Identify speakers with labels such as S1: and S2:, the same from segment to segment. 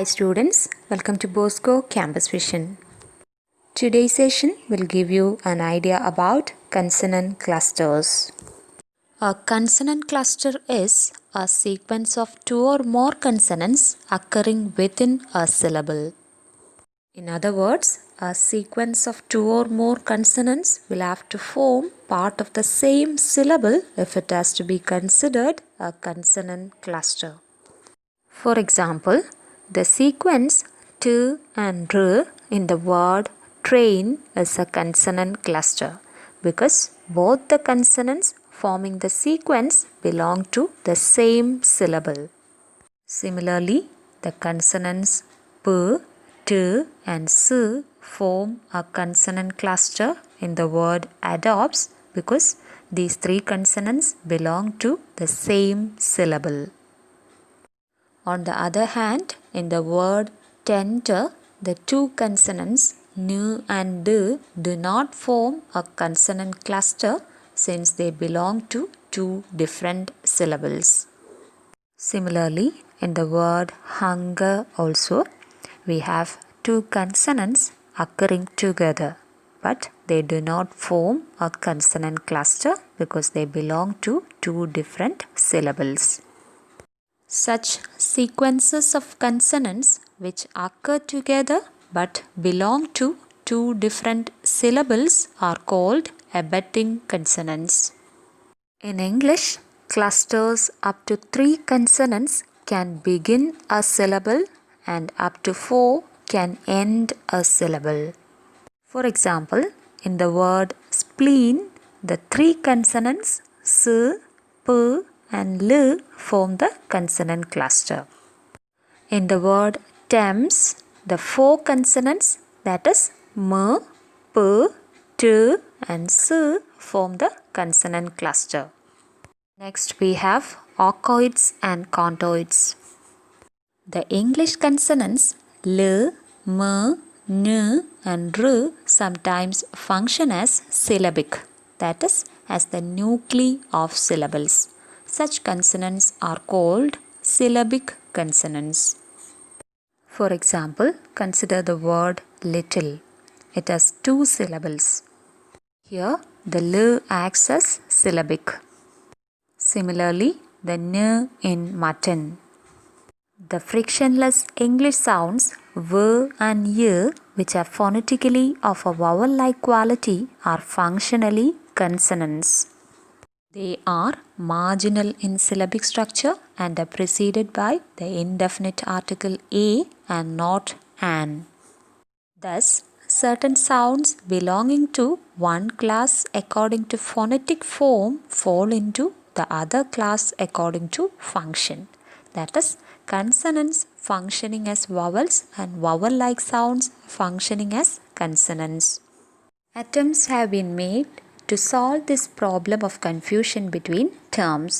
S1: Hi students, welcome to Bosco Campus Vision. Today's session will give you an idea about consonant clusters. A consonant cluster is a sequence of two or more consonants occurring within a syllable. In other words, a sequence of two or more consonants will have to form part of the same syllable if it has to be considered a consonant cluster. For example, the sequence T and R in the word train is a consonant cluster because both the consonants forming the sequence belong to the same syllable. Similarly, the consonants P, T and S form a consonant cluster in the word adopts because these three consonants belong to the same syllable. On the other hand, in the word tenter, the two consonants n and d do not form a consonant cluster since they belong to two different syllables. Similarly, in the word hunger also, we have two consonants occurring together, but they do not form a consonant cluster because they belong to two different syllables. Such sequences of consonants which occur together but belong to two different syllables are called abutting consonants. In English, clusters up to 3 consonants can begin a syllable and up to 4 can end a syllable. For example, in the word spleen, the 3 consonants s, p and l form the consonant cluster. In the word Thames, the 4 consonants that is m, p, t and s form the consonant cluster. Next we have archoids and contoids. The English consonants l, m, n and r sometimes function as syllabic, that is as the nuclei of syllables. Such consonants are called syllabic consonants. For example, consider the word little. It has 2 syllables. Here, the l acts as syllabic. Similarly, the n in mutton. The frictionless English sounds v and y, which are phonetically of a vowel-like quality, are functionally consonants. They are marginal in syllabic structure and are preceded by the indefinite article a and not an. Thus, certain sounds belonging to one class according to phonetic form fall into the other class according to function. That is, consonants functioning as vowels and vowel-like sounds functioning as consonants. Attempts have been made to solve this problem of confusion between terms.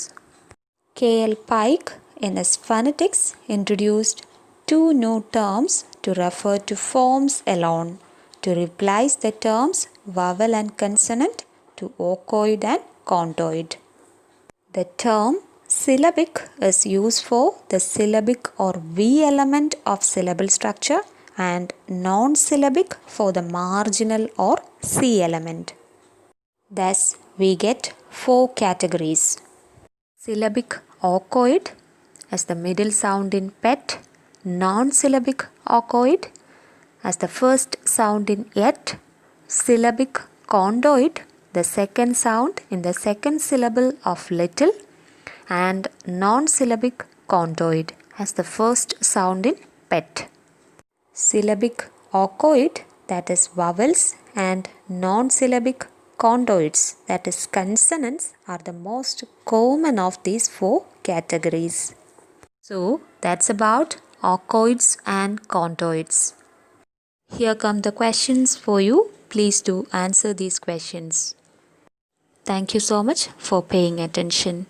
S1: K.L. Pike in his phonetics introduced 2 new terms to refer to forms alone to replace the terms vowel and consonant to archoid and contoid. The term syllabic is used for the syllabic or V element of syllable structure and non-syllabic for the marginal or C element. Thus, we get 4 categories. Syllabic archoid as the middle sound in pet, non-syllabic archoid as the first sound in yet, syllabic condoid, the second sound in the second syllable of little, and non-syllabic contoid as the first sound in pet. Syllabic archoid, that is vowels, and non-syllabic contoids, that is consonants, are the most common of these 4 categories. So that's about archoids and contoids. Here come the questions for you. Please do answer these questions. Thank you so much for paying attention.